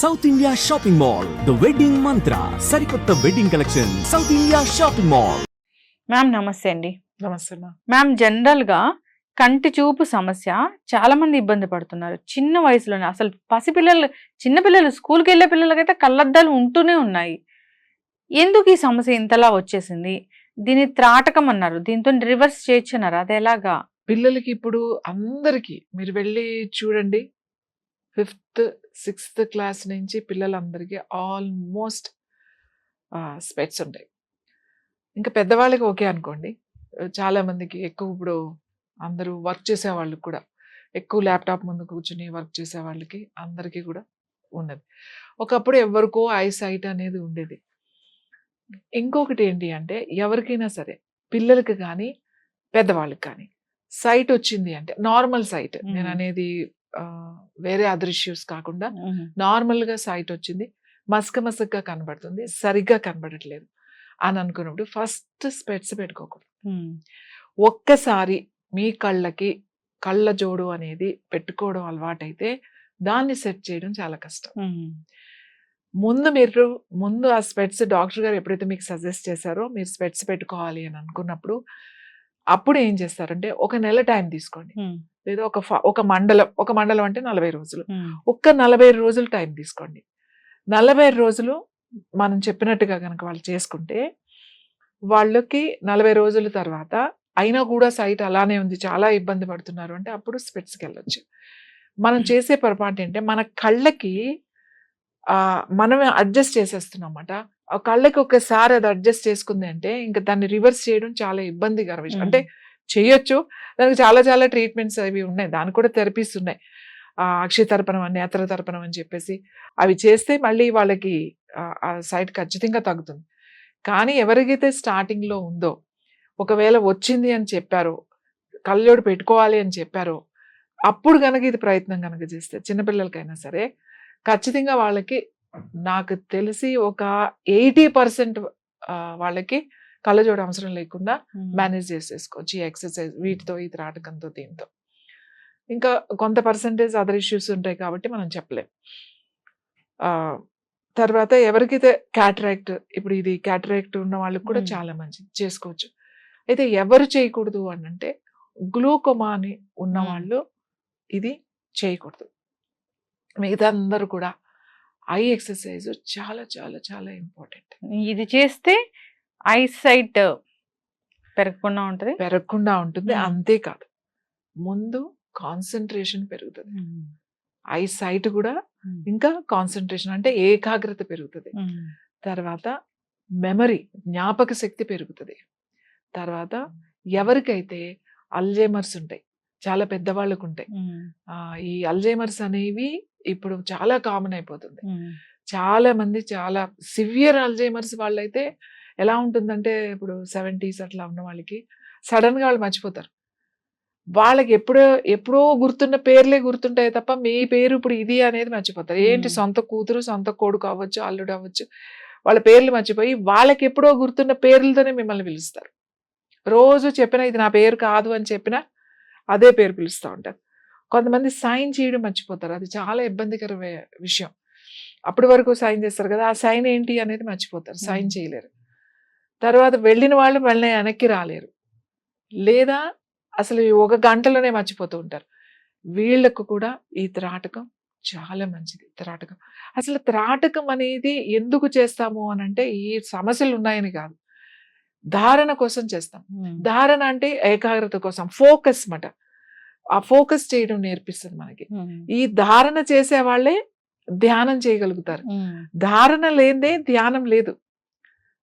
South India shopping mall the wedding మంత్ర సరికొత్త wedding collection south India shopping mall. Ma'am నమస్తే అండి. నమస్తే అమ్మా. మ్యామ్ జనరల్ గా కంటి చూపు సమస్య చాలా మంది ఇబ్బంది పడుతున్నారు చిన్న వయసులోనే. అసలు పసిపిల్లలు చిన్నపిల్లలు స్కూల్కి వెళ్ళే పిల్లలకైతే కళ్ళద్దాలు ఉంటూనే ఉన్నాయి. ఎందుకు ఈ సమస్య ఇంతలా వచ్చేసింది? దీని త్రాటకం అన్నారు, దీంతో రివర్స్ చేయొచ్చు అన్నారు, అది ఎలాగా? పిల్లలకి ఇప్పుడు అందరికి మీరు వెళ్ళి చూడండి, 5th 6th క్లాస్ నుంచి పిల్లలందరికీ ఆల్మోస్ట్ స్పెట్స్ ఉంటాయి. ఇంకా పెద్దవాళ్ళకి ఓకే అనుకోండి, చాలా మందికి ఎక్కువ ఇప్పుడు అందరూ వర్క్ చేసే వాళ్ళకి కూడా ఎక్కువ ల్యాప్టాప్ ముందు కూర్చుని వర్క్ చేసే వాళ్ళకి అందరికీ కూడా ఉన్నది. ఒకప్పుడు ఎవరికో ఐ సైట్ అనేది ఉండేది. ఇంకొకటి ఏంటి అంటే ఎవరికైనా సరే పిల్లలకి కానీ పెద్దవాళ్ళకి కానీ సైట్ వచ్చింది అంటే నార్మల్ సైట్, నేను అనేది వేరే అదర్ ఇష్యూస్ కాకుండా నార్మల్గా సైట్ వచ్చింది, మసకగా కనబడుతుంది, సరిగ్గా కనబడట్లేదు అని అనుకున్నప్పుడు ఫస్ట్ స్పెట్స్ పెట్టుకోకూడదు. ఒక్కసారి మీ కళ్ళకి కళ్ళ జోడు అనేది పెట్టుకోవడం అలవాటైతే దాన్ని సెట్ చేయడం చాలా కష్టం. ముందు ఆ స్పెట్స్ డాక్టర్ గారు ఎప్పుడైతే మీకు సజెస్ట్ చేశారో మీరు స్పెట్స్ పెట్టుకోవాలి అని అనుకున్నప్పుడు అప్పుడు ఏం చేస్తారంటే ఒక నెల టైం తీసుకోండి, లేదా ఒక మండలం అంటే 40 రోజులు, ఒక్క 40 రోజులు టైం తీసుకోండి. 40 రోజులు మనం చెప్పినట్టుగా కనుక వాళ్ళు చేసుకుంటే వాళ్ళకి 40 రోజుల తర్వాత అయినా కూడా సైట్ అలానే ఉంది, చాలా ఇబ్బంది పడుతున్నారు అంటే అప్పుడు స్పెట్స్కి వెళ్ళొచ్చు. మనం చేసే పొరపాటు ఏంటంటే మన కళ్ళకి మనమే అడ్జస్ట్ చేసేస్తున్నమాట. ఆ కళ్ళకి ఒకసారి అది అడ్జస్ట్ చేసుకుంది అంటే ఇంకా దాన్ని రివర్స్ చేయడం చాలా ఇబ్బందికర విషయం. అంటే చేయొచ్చు, దానికి చాలా చాలా ట్రీట్మెంట్స్ అవి ఉన్నాయి, దానికి కూడా థెరపీస్ ఉన్నాయి. అక్షయతర్పణం అని, నేత్రతర్పణం అని చెప్పేసి అవి చేస్తే మళ్ళీ వాళ్ళకి ఆ సైట్ ఖచ్చితంగా తగ్గుతుంది. కానీ ఎవరికైతే స్టార్టింగ్లో ఉందో, ఒకవేళ వచ్చింది అని చెప్పారో, కళ్ళజోడు పెట్టుకోవాలి అని చెప్పారో, అప్పుడు కనుక ఇది ప్రయత్నం కనుక చేస్తే చిన్నపిల్లలకైనా సరే ఖచ్చితంగా వాళ్ళకి నాకు తెలిసి ఒక 80% వాళ్ళకి కళ్ళజోడు అవసరం లేకుండా మేనేజ్ చేసేసుకోవచ్చు ఈ ఎక్సర్సైజ్ వీటితో, ఈ త్రాటకంతో, దీంతో. ఇంకా కొంత పర్సంటేజ్ అదర్ ఇష్యూస్ ఉంటాయి కాబట్టి మనం చెప్పలేం. తర్వాత ఎవరికైతే క్యాటరాక్ట్, ఇప్పుడు ఇది క్యాటరాక్ట్ ఉన్న వాళ్ళకి కూడా చాలా మంచిది, చేసుకోవచ్చు. అయితే ఎవరు చేయకూడదు అని అంటే గ్లూకోమా అని ఉన్న వాళ్ళు ఇది చేయకూడదు. మిగతా అందరూ కూడా ఐ ఎక్సర్సైజ్ చాలా చాలా చాలా ఇంపార్టెంట్. ఇది చేస్తే ఐ సైట్ పెరగకుండా ఉంటుంది. అంతేకాదు, ముందు కాన్సన్ట్రేషన్ పెరుగుతుంది, ఐ సైట్ కూడా ఇంకా కాన్సన్ట్రేషన్ అంటే ఏకాగ్రత పెరుగుతుంది. తర్వాత మెమరీ, జ్ఞాపక శక్తి పెరుగుతుంది. తర్వాత ఎవరికైతే అల్జైమర్స్ ఉంటాయి, చాలా పెద్దవాళ్ళకు ఉంటాయి, ఈ అల్జైమర్స్ అనేవి ఇప్పుడు చాలా కామన్ అయిపోతుంది. చాలా మంది చాలా సివియర్ అల్జైమర్స్ వాళ్ళైతే ఎలా ఉంటుందంటే ఇప్పుడు 70s అట్లా ఉన్న వాళ్ళకి సడన్ గా వాళ్ళు మర్చిపోతారు. వాళ్ళకి ఎప్పుడో గుర్తున్న పేర్లే గుర్తుంటాయి తప్ప మీ పేరు ఇప్పుడు ఇది అనేది మర్చిపోతారు. ఏంటి, సొంత కూతురు, సొంత కొడుకు అవ్వచ్చు, అల్లుడు అవ్వచ్చు, వాళ్ళ పేర్లు మర్చిపోయి వాళ్ళకి ఎప్పుడో గుర్తున్న పేర్లతోనే మిమ్మల్ని పిలుస్తారు. రోజు చెప్పినా ఇది నా పేరు కాదు అని చెప్పినా అదే పేరు పిలుస్తూ ఉంటారు. కొంతమంది సైన్ చేయడం మర్చిపోతారు, అది చాలా ఇబ్బందికర విషయం. అప్పటి వరకు సైన్ చేస్తారు కదా, ఆ సైన్ ఏంటి అనేది మర్చిపోతారు, సైన్ చేయలేరు. తర్వాత వెళ్ళిన వాళ్ళు మళ్ళీ వెనక్కి రాలేరు, లేదా అసలు ఒక గంటలోనే మర్చిపోతూ ఉంటారు. వీళ్ళకు కూడా ఈ త్రాటకం చాలా మంచిది. త్రాటకం అసలు త్రాటకం అనేది ఎందుకు చేస్తాము అని అంటే ఈ సమస్యలు ఉన్నాయని కాదు, ధారణ కోసం చేస్తాం. ధారణ అంటే ఏకాగ్రత కోసం, ఫోకస్ మాట. ఆ ఫోకస్ చేయడం నేర్పిస్తుంది మనకి. ఈ ధారణ చేసే వాళ్ళే ధ్యానం చేయగలుగుతారు. ధారణ లేదే ధ్యానం లేదు.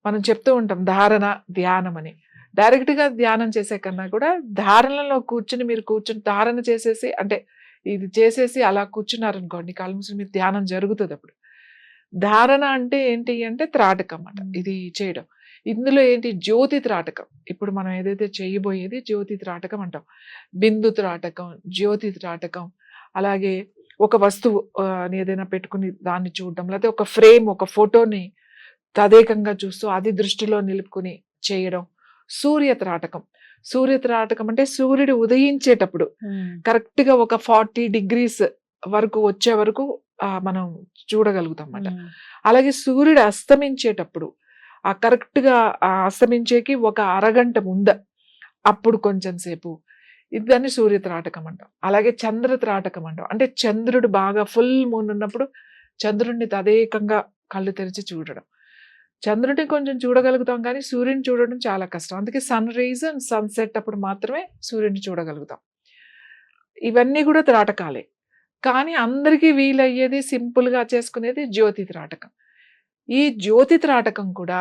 మనం చెప్తూ ఉంటాం ధారణ ధ్యానం అని. డైరెక్ట్ గా ధ్యానం చేసే కన్నా కూడా ధారణలో మీరు కూర్చుని ధారణ చేసేసి, అంటే ఇది చేసేసి అలా కూర్చున్నారనుకోండి, కళ్ళు మూసుకుని మీరు ధ్యానం జరుగుతుంది. అప్పుడు ధారణ అంటే ఏంటి అంటే త్రాటకం అన్నమాట, ఇది చేయడం. ఇందులో ఏంటి, జ్యోతి త్రాటకం. ఇప్పుడు మనం ఏదైతే చేయబోయేది జ్యోతి త్రాటకం అంటాం. బిందు త్రాటకం, జ్యోతి త్రాటకం. అలాగే ఒక వస్తువు ఏదైనా పెట్టుకుని దాన్ని చూడడం, లేకపోతే ఒక ఫ్రేమ్, ఒక ఫోటోని తదేకంగా చూస్తూ అది దృష్టిలో నిలుపుకుని చేయడం. సూర్య త్రాటకం. సూర్య త్రాటకం అంటే సూర్యుడు ఉదయించేటప్పుడు కరెక్ట్ గా ఒక 40 degrees వరకు వచ్చే వరకు మనం చూడగలుగుతాం అన్నమాట. అలాగే సూర్యుడు అస్తమించేటప్పుడు కరెక్ట్‌గా అస్తమించేకి ఒక అరగంట ముంద అప్పుడు కొంచెం సేపు దాన్ని సూర్య త్రాటకం అంటాం. అలాగే చంద్ర త్రాటకం అంటాం. అంటే చంద్రుడు బాగా ఫుల్ మూన్ ఉన్నప్పుడు చంద్రుడిని తదేకంగా కళ్ళు తెరిచి చూడడం. చంద్రుడిని కొంచెం చూడగలుగుతాం కానీ సూర్యుడిని చూడడం చాలా కష్టం. అందుకే సన్ రైజ్ అండ్ సన్‌సెట్ అప్పుడు మాత్రమే సూర్యుడిని చూడగలుగుతాం. ఇవన్నీ కూడా త్రాటకాలే. కానీ అందరికీ వీలయ్యేది సింపుల్‌గా చేసుకునేది జ్యోతి త్రాటకం. ఈ జ్యోతి త్రాటకం కూడా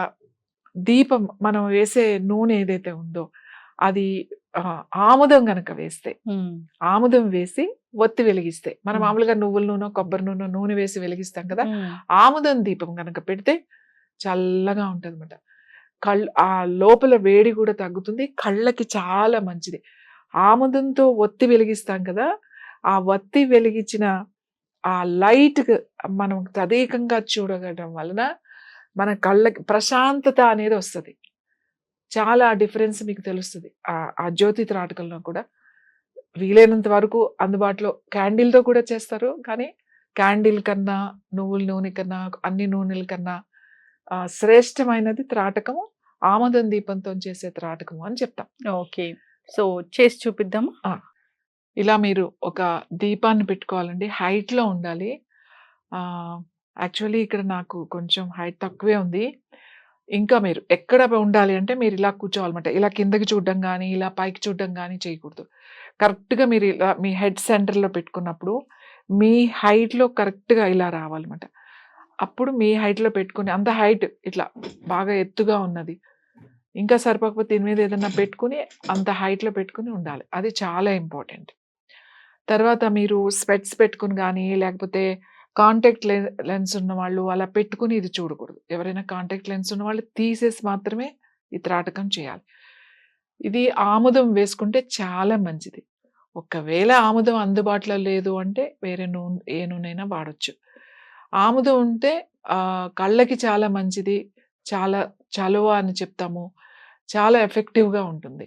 దీపం మనం వేసే నూనె ఏదైతే ఉందో అది ఆముదం గనక వేస్తే, ఆముదం వేసి ఒత్తి వెలిగిస్తే, మనం మామూలుగా నువ్వుల నూనె, కొబ్బరి నూనె వేసి వెలిగిస్తాం కదా! ఆముదం దీపం గనక పెడితే చల్లగా ఉంటదన్నమాట. లోపల వేడి కూడా తగ్గుతుంది. కళ్ళకి చాలా మంచిది. ఆముదంతో ఒత్తి వెలిగిస్తాం కదా! ఆ ఒత్తి వెలిగించిన ఆ లైట్ మనం తదేకంగా చూడగడం వలన మన కళ్ళకి ప్రశాంతత అనేది వస్తది. చాలా డిఫరెన్స్ మీకు తెలుస్తది. ఆ జ్యోతి త్రాటకంలో కూడా వీలైనంత వరకు అందుబాటులో క్యాండిల్‌తో కూడా చేస్తారు. కానీ క్యాండిల్ కన్నా, నువ్వుల నూనె కన్నా, అన్ని నూనెల కన్నా శ్రేష్టమైనది త్రాటకము ఆమదం దీపంతో చేసే త్రాటకము అని చెప్తాం. ఓకే. సో, చేసి చూపిద్దామా? ఇలా మీరు ఒక దీపాన్ని పెట్టుకోవాలండి. హైట్‌లో ఉండాలి. యాక్చువల్లీ ఇక్కడ నాకు కొంచెం హైట్ తక్కువే ఉంది. ఇంకా మీరు ఎక్కడ ఉండాలి అంటే మీరు ఇలా కూర్చోవాలన్నమాట. ఇలా కిందకి చూడడం గానీ, ఇలా పైకి చూడడం గానీ చేయకూడదు. కరెక్ట్‌గా మీరు ఇలా మీ హెడ్ సెంటర్‌లో పెట్టుకున్నప్పుడు మీ హైట్‌లో కరెక్ట్‌గా ఇలా రావాలన్నమాట. అప్పుడు మీ హైట్‌లో పెట్టుకొని అంత హైట్ ఇట్లా బాగా ఎత్తుగా ఉన్నది. ఇంకా సరిపోకపోతే దీని మీద ఏదన్నా పెట్టుకొని అంత హైట్‌లో పెట్టుకొని ఉండాలి. అది చాలా ఇంపార్టెంట్. తర్వాత మీరు స్పెట్స్ పెట్టుకొని గానీ, లేకపోతే కాంటాక్ట్ లెన్స్ ఉన్నవాళ్ళు అలా పెట్టుకొని ఇది చూడకూడదు. ఎవరైనా కాంటాక్ట్ లెన్స్ ఉన్నవాళ్ళు తీసేసి మాత్రమే ఈ త్రాటకం చేయాలి. ఇది ఆముదం వేసుకుంటే చాలా మంచిది. ఒకవేళ ఆముదం అందుబాటులో లేదు అంటే వేరే ఏ నూనెైనా వాడొచ్చు. ఆముదం ఉంటే కళ్ళకి చాలా మంచిది. చాలా చలువ అని చెప్తాము. చాలా ఎఫెక్టివ్‌గా ఉంటుంది.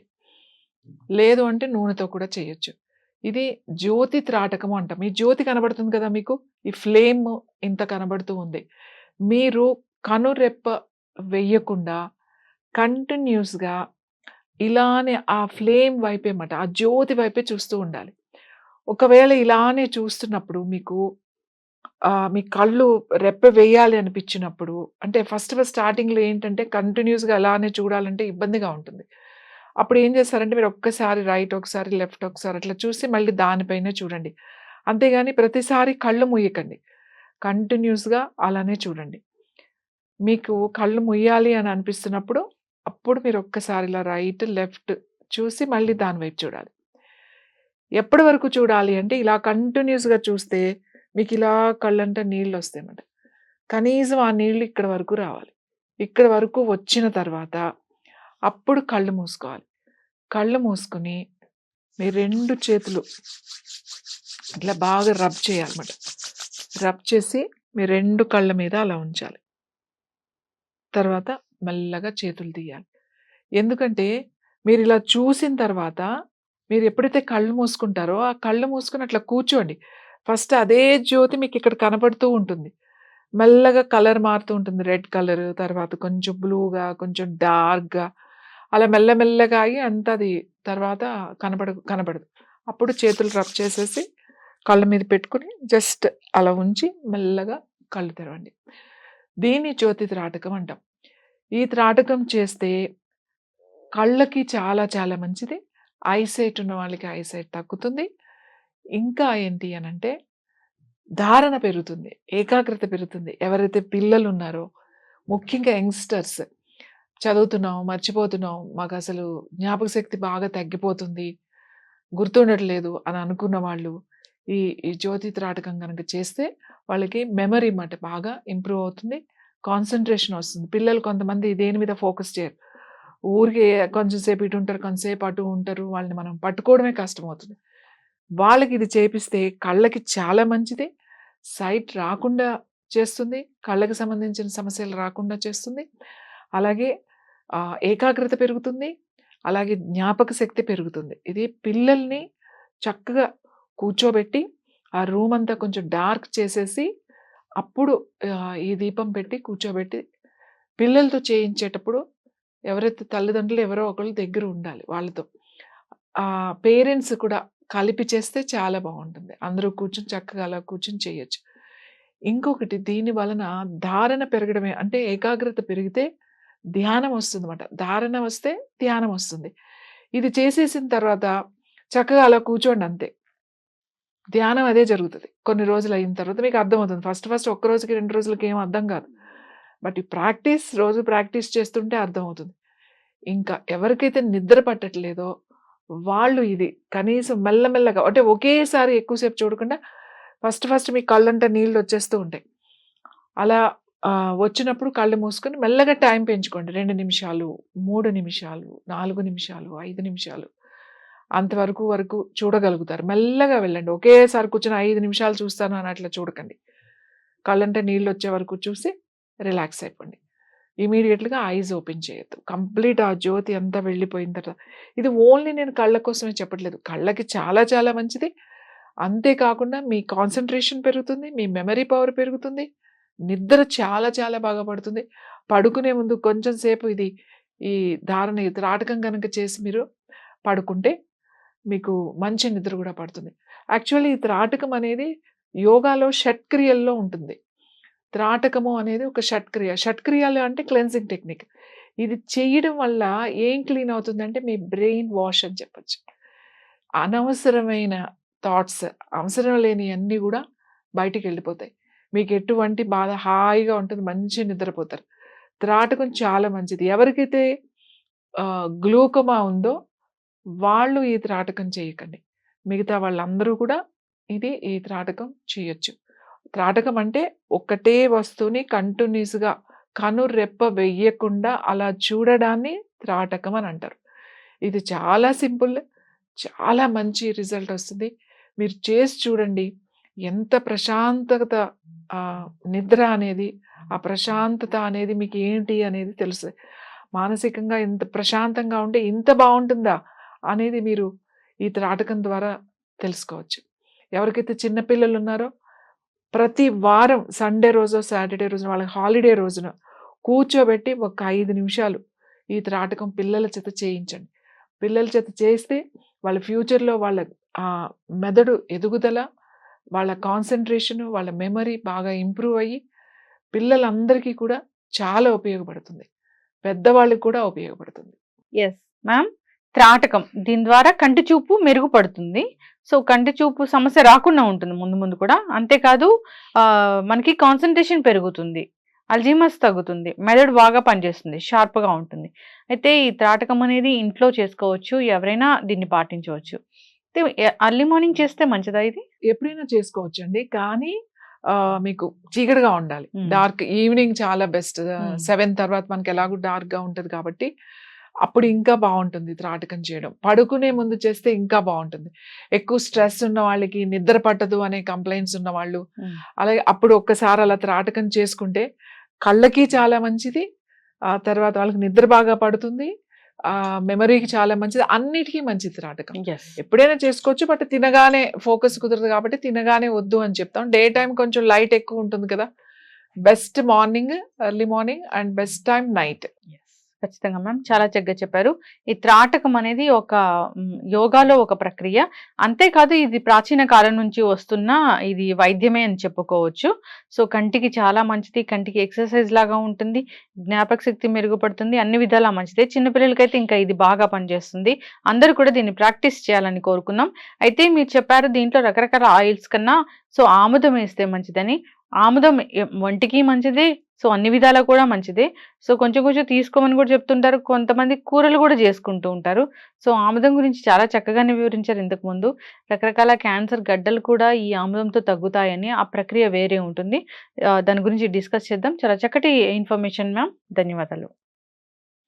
లేదు అంటే నూనెతో కూడా చేయొచ్చు. ఇది జ్యోతి త్రాటకము అంటాం. ఈ జ్యోతి కనబడుతుంది కదా మీకు. ఈ ఫ్లేమ్ ఇంత కనబడుతూ ఉంది. మీరు కనురెప్ప వెయ్యకుండా కంటిన్యూస్‌గా ఇలానే ఆ ఫ్లేమ్ వైపే మాట, ఆ జ్యోతి వైపే చూస్తూ ఉండాలి. ఒకవేళ ఇలానే చూస్తున్నప్పుడు మీకు మీ కళ్ళు రెప్ప వేయాలి అనిపించినప్పుడు అంటే ఫస్ట్ స్టార్టింగ్‌లో ఏంటంటే కంటిన్యూస్‌గా అలానే చూడాలంటే ఇబ్బందిగా ఉంటుంది. అప్పుడు ఏం చేస్తారంటే మీరు ఒక్కసారి రైట్, ఒకసారి లెఫ్ట్, ఒకసారి అట్లా చూసి మళ్ళీ దానిపైనే చూడండి. అంతేగాని ప్రతిసారి కళ్ళు మూయకండి. కంటిన్యూస్‌గా అలానే చూడండి. మీకు కళ్ళు ముయ్యాలి అని అనిపిస్తున్నప్పుడు అప్పుడు మీరు ఒక్కసారి ఇలా రైట్, లెఫ్ట్ చూసి మళ్ళీ దాని వైపు చూడాలి. ఎప్పటి వరకు చూడాలి అంటే ఇలా కంటిన్యూస్‌గా చూస్తే మీకు ఇలా కళ్ళంట నీళ్ళొస్తాయన్నమాట. కనీసం ఆ నీళ్ళు ఇక్కడ వరకు రావాలి. ఇక్కడ వరకు వచ్చిన తర్వాత అప్పుడు కళ్ళు మూసుకోవాలి. కళ్ళు మూసుకొని మీ 2 చేతులు ఇట్లా బాగా రబ్ చేయాలన్నమాట. రబ్ చేసి మీ 2 కళ్ళ మీద అలా ఉంచాలి. తర్వాత మెల్లగా చేతులు తీయాలి. ఎందుకంటే మీరు ఇలా చూసిన తర్వాత మీరు ఎప్పుడైతే కళ్ళు మూసుకుంటారో ఆ కళ్ళు మూసుకొని అట్లా కూర్చోండి. ఫస్ట్ అదే జ్యోతి మీకు ఇక్కడ కనపడుతూ ఉంటుంది. మెల్లగా కలర్ మారుతూ ఉంటుంది. రెడ్ కలర్, తర్వాత కొంచెం బ్లూగా, కొంచెం డార్క్‌గా అలా మెల్లమెల్లగా ఆగి అంతా అది తర్వాత కనబడదు. అప్పుడు చేతులు రబ్ చేసేసి కళ్ళ మీద పెట్టుకొని జస్ట్ అలా ఉంచి మెల్లగా కళ్ళు తెరవండి. దీన్ని జ్యోతి త్రాటకం అంటాం. ఈ త్రాటకం చేస్తే కళ్ళకి చాలా చాలా మంచిది. ఐసైట్ ఉన్న వాళ్ళకి ఐసైట్ తగ్గుతుంది. ఇంకా ఏంటి అనంటే ధారణ పెరుగుతుంది. ఏకాగ్రత పెరుగుతుంది. ఎవరైతే పిల్లలున్నారో ముఖ్యంగా యంగ్‌స్టర్స్ చదువుతున్నాం, మర్చిపోతున్నాం, మాకసలు జ్ఞాపక శక్తి బాగా తగ్గిపోతుంది, గుర్తుండట్లేదు అని అనుకున్న వాళ్ళు ఈ జ్యోతి త్రాటకం గనక చేస్తే వాళ్ళకి మెమరీ మాట బాగా ఇంప్రూవ్ అవుతుంది. కాన్సంట్రేషన్ వస్తుంది. పిల్లలు కొంతమంది దేని మీద ఫోకస్ చేయరు. ఊరికే కొంచెం సేపు ఇటు ఉంటారు, కొంతసేపు అటు ఉంటారు. వాళ్ళని మనం పట్టుకోవడమే కష్టమవుతుంది. వాళ్ళకి ఇది చేపిస్తే కళ్ళకి చాలా మంచిది. సైట్ రాకుండా చేస్తుంది. కళ్ళకి సంబంధించిన సమస్యలు రాకుండా చేస్తుంది. అలాగే ఏకాగ్రత పెరుగుతుంది. అలాగే జ్ఞాపక శక్తి పెరుగుతుంది. ఇది పిల్లల్ని చక్కగా కూర్చోబెట్టి ఆ రూమ్ అంతా కొంచెం డార్క్ చేసేసి అప్పుడు ఈ దీపం పెట్టి కూర్చోబెట్టి పిల్లలతో చేయించేటప్పుడు ఎవరైతే తల్లిదండ్రులు ఎవరో ఒకళ్ళు దగ్గర ఉండాలి వాళ్ళతో. పేరెంట్స్ కూడా కలిపి చేస్తే చాలా బావుంటుంది. అందరూ కూర్చొని చక్కగా అలా కూర్చొని చేయొచ్చు. ఇంకొకటి దీని వలన ధారణ పెరగడమే అంటే ఏకాగ్రత పెరిగితే ధ్యానం వస్తుందన్నమాట. ధారణ వస్తే ధ్యానం వస్తుంది. ఇది చేసేసిన తర్వాత చక్కగా అలా కూర్చోండి అంతే. ధ్యానం అదే జరుగుతది. కొన్ని రోజులు అయిన తర్వాత మీకు అర్థమవుతుంది. ఫస్ట్ ఒక్క రోజుకి 2 రోజులకి ఏం అర్థం కాదు. బట్ ఈ రోజు ప్రాక్టీస్ చేస్తుంటే అర్థమవుతుంది. ఇంకా ఎవరికైతే నిద్ర పట్టట్లేదో వాళ్ళు ఇది కనీసం మెల్లమెల్లగా అంటే ఒకేసారి ఎక్కువసేపు చూడకుండా ఫస్ట్ మీ కళ్ళంట నీళ్ళు వచ్చేస్తూ ఉంటాయి. అలా వచ్చినప్పుడు కళ్ళు మూసుకొని మెల్లగా టైం పెంచుకోండి. 2 నిమిషాలు, 3 నిమిషాలు, 4 నిమిషాలు, 5 నిమిషాలు వరకు చూడగలుగుతారు. మెల్లగా వెళ్ళండి. ఒకేసారి కూర్చొని 5 నిమిషాలు చూస్తాను అని అట్లా చూడకండి. కళ్ళంట నీళ్ళు వచ్చే వరకు చూసి రిలాక్స్ అయిపోండి. ఇమీడియట్‌గా ఐస్ ఓపెన్ చేయొద్దు. కంప్లీట్ ఆ జ్యోతి అంతా వెళ్ళిపోయిన తర్వాత ఇది ఓన్లీ నేను కళ్ళ కోసమే చెప్పట్లేదు. కళ్ళకి చాలా చాలా మంచిది. అంతే కాకుండా మీ కాన్సంట్రేషన్ పెరుగుతుంది. మీ మెమరీ పవర్ పెరుగుతుంది. నిద్ర చాలా చాలా బాగా పడుతుంది. పడుకునే ముందు కొంచెం సేపు ఈ త్రాటకం గనక చేసి మీరు పడుకుంటే మీకు మంచి నిద్ర కూడా పడుతుంది. యాక్చువల్లీ ఈ త్రాటకం అనేది యోగాలో షట్క్రియల్లో ఉంటుంది. త్రాటకము అనేది ఒక షట్క్రియ. షట్క్రియలు అంటే క్లెన్సింగ్ టెక్నిక్. ఇది చేయడం వల్ల ఏం క్లీన్ అవుతుందంటే మీ బ్రెయిన్ వాష్ అని చెప్పొచ్చు. అనవసరమైన థాట్స్, అవసరం లేనియన్నీ కూడా బయటికెళ్ళిపోతాయి. మీకు ఎటువంటి బాధ హాయిగా ఉంటుంది. మంచిగా నిద్రపోతారు. త్రాటకం చాలా మంచిది. ఎవరికైతే గ్లూకోమా ఉందో వాళ్ళు ఈ త్రాటకం చేయకండి. మిగతా వాళ్ళందరూ కూడా ఈ త్రాటకం చేయొచ్చు. త్రాటకం అంటే ఒకటే వస్తువుని కంటిన్యూస్‌గా కనురెప్ప వెయ్యకుండా అలా చూడడాన్ని త్రాటకం అని అంటారు. ఇది చాలా సింపుల్. చాలా మంచి రిజల్ట్ వస్తుంది. మీరు చేసి చూడండి. ఎంత ప్రశాంతత నిద్ర అనేది, ఆ ప్రశాంతత అనేది మీకు ఏంటి అనేది తెలుస్తది. మానసికంగా ఇంత ప్రశాంతంగా ఉంటే ఇంత బావుంటుందా అనేది మీరు ఈ త్రాటకం ద్వారా తెలుసుకోవచ్చు. ఎవరికైతే చిన్న పిల్లలు ఉన్నారో ప్రతి వారం సండే రోజో, సాటర్డే రోజున వాళ్ళకి హాలిడే రోజున కూర్చోబెట్టి ఒక 5 నిమిషాలు ఈ త్రాటకం పిల్లల చేత చేయించండి. పిల్లల చేత చేస్తే వాళ్ళ ఫ్యూచర్‌లో వాళ్ళ మెదడు ఎదుగుదల, వాళ్ళ కాన్సంట్రేషన్, వాళ్ళ మెమరీ బాగా ఇంప్రూవ్ అయ్యి పిల్లలందరికీ కూడా చాలా ఉపయోగపడుతుంది. పెద్దవాళ్ళకి కూడా ఉపయోగపడుతుంది. Yes ma'am. త్రాటకం దీని ద్వారా కంటి చూపు మెరుగుపడుతుంది. సో కంటి చూపు సమస్య రాకుండా ఉంటుంది ముందు ముందు కూడా. అంతేకాదు మనకి కాన్సంట్రేషన్ పెరుగుతుంది. అల్జీమర్స్ తగ్గుతుంది. మెదడు బాగా పనిచేస్తుంది. షార్ప్‌గా ఉంటుంది. అయితే ఈ త్రాటకం అనేది ఇంట్లో చేసుకోవచ్చు. ఎవరైనా దీన్ని పాటించవచ్చు. అయితే ఎర్లీ మార్నింగ్ చేస్తే మంచిదా ఇది? ఎప్పుడైనా చేసుకోవచ్చండి. కానీ మీకు చీకటిగా ఉండాలి. డార్క్ ఈవినింగ్ చాలా బెస్ట్. 7 తర్వాత మనకి ఎలాగో డార్క్‌గా ఉంటది కాబట్టి అప్పుడు ఇంకా బావుంటుంది త్రాటకం చేయడం. పడుకునే ముందు చేస్తే ఇంకా బావుంటుంది. ఎక్కువ స్ట్రెస్ ఉన్న వాళ్ళకి నిద్ర పట్టదు అనే కంప్లెయింట్స్ ఉన్నవాళ్ళు అలాగే అప్పుడు ఒక్కసారి అలా త్రాటకం చేసుకుంటే కళ్ళకి చాలా మంచిది. ఆ తర్వాత వాళ్ళకి నిద్ర బాగా పడుతుంది. మెమరీకి చాలా మంచిది. అన్నిటికీ మంచిది త్రాటకం. ఎప్పుడైనా చేసుకోవచ్చు. బట్ తినగానే ఫోకస్ కుదరదు కాబట్టి తినగానే వద్దు అని చెప్తాం. డే టైమ్ కొంచెం లైట్ ఎక్కువ ఉంటుంది కదా! Best morning, early morning and best time night. ఖచ్చితంగా మ్యామ్. చాలా చక్కగా చెప్పారు. ఈ త్రాటకం అనేది ఒక యోగాలో ఒక ప్రక్రియ. అంతేకాదు ఇది ప్రాచీన కాలం నుంచి వస్తున్న ఇది వైద్యమే అని చెప్పుకోవచ్చు. సో కంటికి చాలా మంచిది. కంటికి ఎక్సర్సైజ్ లాగా ఉంటుంది. జ్ఞాపక శక్తి మెరుగుపడుతుంది. అన్ని విధాలా మంచిదే. చిన్న పిల్లలకైతే ఇంకా ఇది బాగా పనిచేస్తుంది. అందరూ కూడా దీన్ని ప్రాక్టీస్ చేయాలని కోరుకుందాం. అయితే మీరు చెప్పారు దీంట్లో రకరకాల ఆయిల్స్ కన్నా సో ఆముదం వేస్తే మంచిదని. ఆముదం ఒంటికి మంచిదే. సో అన్ని విధాలా కూడా మంచిదే. సో కొంచెం కొంచెం తీసుకోమని కూడా చెప్తుంటారు. కొంతమంది కూరలు కూడా చేసుకుంటూ ఉంటారు. సో ఆముదం గురించి చాలా చక్కగానే వివరించారు ఇంతకుముందు. రకరకాల క్యాన్సర్ గడ్డలు కూడా ఈ ఆముదంతో తగ్గుతాయని. ఆ ప్రక్రియ వేరే ఉంటుంది. దాని గురించి డిస్కస్ చేద్దాం. చాలా చక్కటి ఇన్ఫర్మేషన్ మ్యామ్. ధన్యవాదాలు.